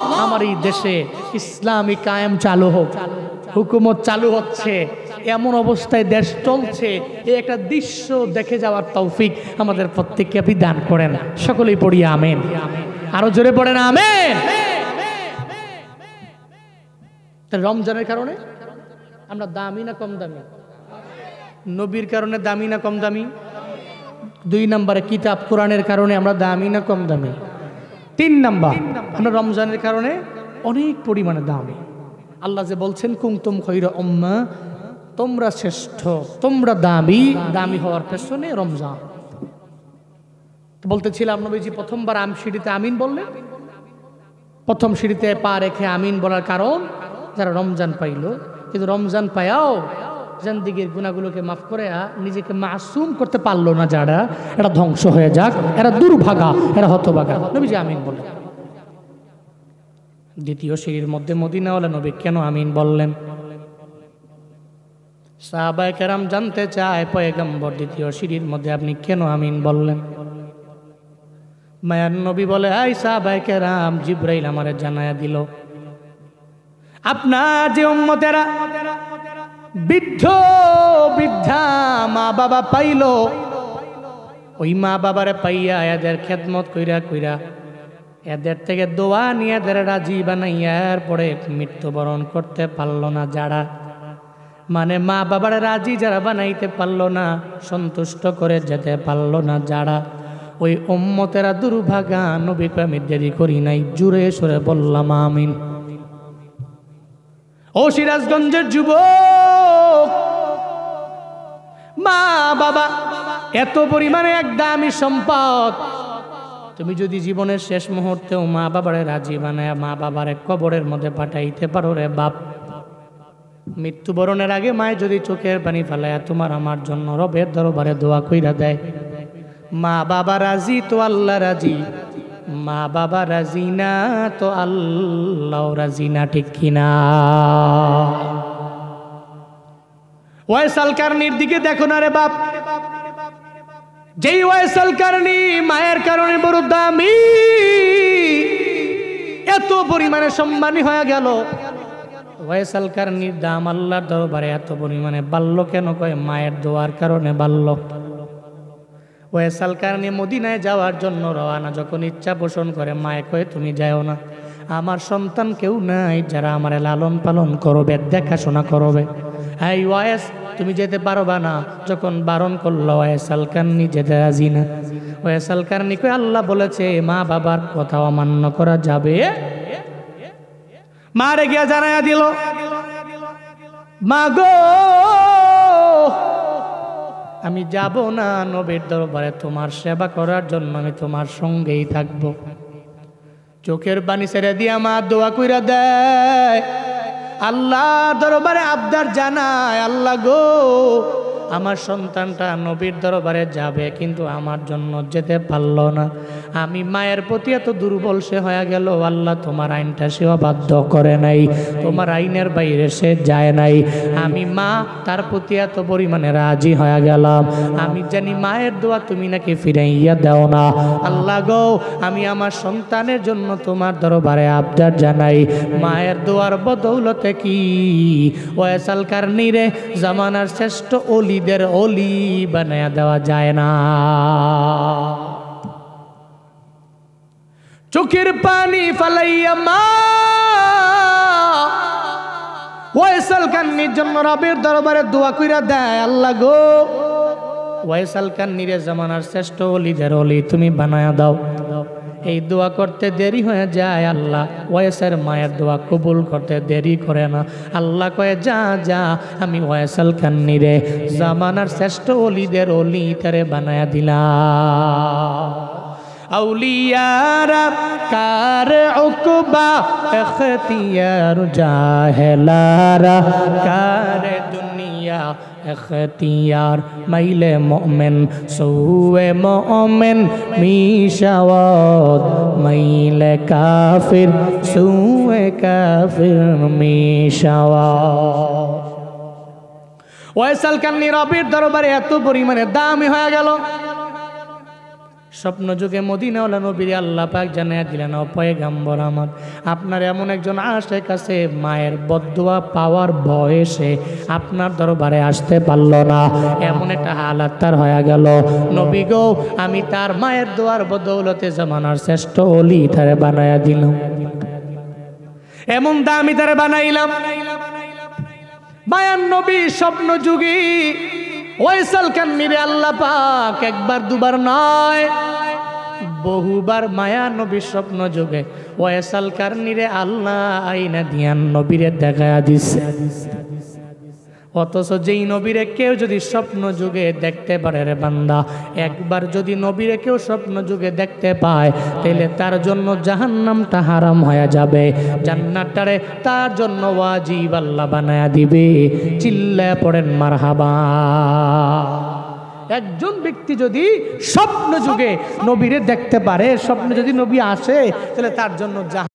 আমার এই দেশে ইসলামী কায়েম চালু হোক, হুকুমত চালু হচ্ছে, এমন অবস্থায় দেশ চলছে, এই একটা দৃশ্য দেখে যাওয়ার তৌফিক আমাদের প্রত্যেককে আপনি দান করেন। সকলেই পড়ি আমিন। আরো জোরে পড়েন আমিন। রমজানের কারণে আমরা দামি না কম দামি? নবীর কারণে দামি না কম দামি? 2 নম্বরে কিতাব কোরআনের কারণে আমরা দামি না কম দামি? 3 নম্বর আমরা রমজানের কারণে অনেক পরিমাণে দামি। আল্লাহ যে বলছেন কুনতুম খায়রা উম্মাহ, তোমরা শ্রেষ্ঠ, তোমরা দামি। দামি হওয়ার পেছনে রমজান। বলতেছিলাম নবীজি প্রথমবার সিঁড়িতে আমিন বললেন। প্রথম সিঁড়িতে পা রেখে আমিন বলার কারণ যারা রমজান পাইল, কিন্তু রমজান পায়াও জান্দিগির গুনাহগুলোকে মাফ করে নিজেকে মাসুম করতে পারলো না, যারা এরা ধ্বংস হয়ে যাক, এরা দুর্ভাগা, এরা হতভাগা। নবীজি আমিন বললেন। দ্বিতীয় সিঁড়ির মধ্যে মদিনাওয়ালা নবী কেন আমিন বললেন? সাহাবায়ে কেরাম জানতে চায়, পয়গম্বর দ্বিতীয় সিঁড়ির মধ্যে আপনি কেন আমিন বললেন? মায়ার নবী বলে, এই সাহাবায়ে কেরাম, জিবরাইল আমারে জানায়া দিল আপনার যে উম্মতেরা বৃদ্ধ বৃদ্ধা মা বাবা পাইল, ওই মা বাবারে পাইয়া এদের খেদমত কইরা কইরা এদের থেকে দোয়া নিয়ে এদের রাজি বানাইয়ার পরে মৃত্যুবরণ করতে পারলো না যারা, মানে মা বাবার রাজি যারা বানাইতে পারলো না, সন্তুষ্ট করে যেতে পারলো না যারা, ওই উম্মতেরা দুর্ভাগা। নবীকে আমি দেরি করি নাই, জুড়ে সরে বললাম আমিন। ও সিরাজগঞ্জের যুবক, মা বাবা এত পরিমাণে এক দামি সম্পদ, তুমি যদি জীবনের শেষ মুহূর্তেও মা বাবারে রাজি বানায় মা বাবারে কবরের মধ্যে পাঠাইতে পারো রে বাপ, মৃত্যুবরণের আগে মায় যদি চোখের পানি ফেলায় তোমার আমার জন্য রবের দরবারে দোয়া কইরা দেয়, মা বাবা রাজি তো আল্লাহ রাজি, মা বাবা রাজি না তো আল্লাহ রাজি না, ঠিক কিনা? ওয়াইসাল কারনির দিকে দেখো না রে বাপ, যেই ওয়াইসাল কারনি মায়ের কারণে বড় দামি, এত পরিমাণে সম্মানী হয়ে গেল। ওয়াইসাল কারনির দাম আল্লাহর দরবারে এত পরিমাণে বাড়ল কেন? কয় মায়ের দোয়ার কারণে বাড়ল। ওয়াইসাল কারনি মদিনায় যাওয়ার জন্য রওনা যখন ইচ্ছা পোষণ করে, মায়ে কয় তুমি যাও না, আমার সন্তান কেউ নাই যারা আমারে লালন পালন করবে, দেখাশোনা করবে। এই ওয়াইস তুমি যেতে পারবা না। যখন বারণ করলো ওয়াইসাল কারনি যেতে রাজি না। ওয়াইসাল কারনি কয় আল্লাহ বলেছে মা বাবার কথা অমান্য করা যাবে? মারে গিয়া জানায়া দিল, মা গো আমি যাব না নবীর দরবারে, তোমার সেবা করার জন্য আমি তোমার সঙ্গেই থাকব। চোখের পানি ছেড়ে দিয়া মা দোয়া কইরা দেয়, আল্লাহ দরবারে আবদার জানায়, আল্লাহ গো আমার সন্তানটা নবীর দরবারে যাবে কিন্তু আমার জন্য যেতে পারল না, আমি মায়ের প্রতি এত দুর্বল সে হয়ে গেল, আল্লাহ তোমার আইনটা সে অবাধ্য করে নাই, তোমার আইনের বাইরে সে যায় নাই, আমি মা তার প্রতি এত পরিমাণে রাজি হয়ে গেলাম, আমি জানি মায়ের দোয়া তুমি নাকি ফিরাইয়া দাও না, আল্লাহ গো আমি আমার সন্তানের জন্য তোমার দরবারে আবদার জানাই, মায়ের দোয়ার বদৌলতে কি ওয়াইসাল কারনি রে জামানার শ্রেষ্ঠ ওলিদের ওলি বানায়া দেওয়া যায় না। চোখের পানি ফালাইয়া মা ওয়াইসাল কারনির জন্য রবের দরবারে দোয়া কইরা দেয়, আল্লাহ গো ওয়াইসাল কারনি রে জামানার শ্রেষ্ঠ ওলিদের ওলি তুমি বানায়া দাও। এই দোয়া করতে দেরি হয়ে যায়, আল্লাহ ওয়াইসের মায়ের দোয়া কবুল করতে দেরি করে না। আল্লাহ কয়ে যা যা আমি ওয়াইসাল কারনি রে জামানার শ্রেষ্ঠ ওলিদের ওলি তারে বানায়া দিলাম। আউলিয়ারা কার উকবা ইখতিয়ার জাহেলারা কার দুনিয়া ইখতিয়ার মাইলে মুমিন সুয়ে মুমিন মিশাওয়াত মাইলে কাফির সুয়ে কাফির মিশাওয়াত। ওয়াইসাল কারনি রবের দরবারে এত পরিমাণে দামি হয়ে গেল, স্বপ্ন যুগে মদিনাওয়ালা নবীর আল্লাহ পাক জানাইয়া দিলেন, ও পয়গম্বর আমার, আপনার এমন একজন আশেক আছে মায়ের বদদুয়া পাওয়ার বয়সে আপনার দরবারে আসতে পারল না, এমন একটা হালাত তার হয়ে গেল। নবী গো, আমি তার মায়ের দোয়ার বদৌলতে জামানার শ্রেষ্ঠ ওলি তারে বানায়া দিলাম, এমন দামি তারে বানাইলাম। মায়ার নবী স্বপ্ন যুগী ওয়াইসাল কান্নিরে আল্লাহ পাক একবার দুবার নয় বহুবার মায়া নবীর স্বপ্ন যুগে ওয়াইসাল কান্নিরে আল্লাহ আইনা দিয়ান নবীরে দেখায়া দিছে। অথচ যেই নবীরে কেউ যদি স্বপ্ন যুগে দেখতে পারে রে বান্দা, একবার যদি নবীরে কেউ স্বপ্ন যুগে দেখতে পায় তাহলে তার জন্য জাহান্নামটা হারাম হয়ে যাবে, জান্নাতটারে তার জন্য ওয়াজিব আল্লাহ বানায়া দিবে। চিল্লায় পড়েন মারহাবা। একজন ব্যক্তি যদি স্বপ্ন যুগে নবীরে দেখতে পারে, স্বপ্নে যদি নবী আসে, তাহলে তার জন্য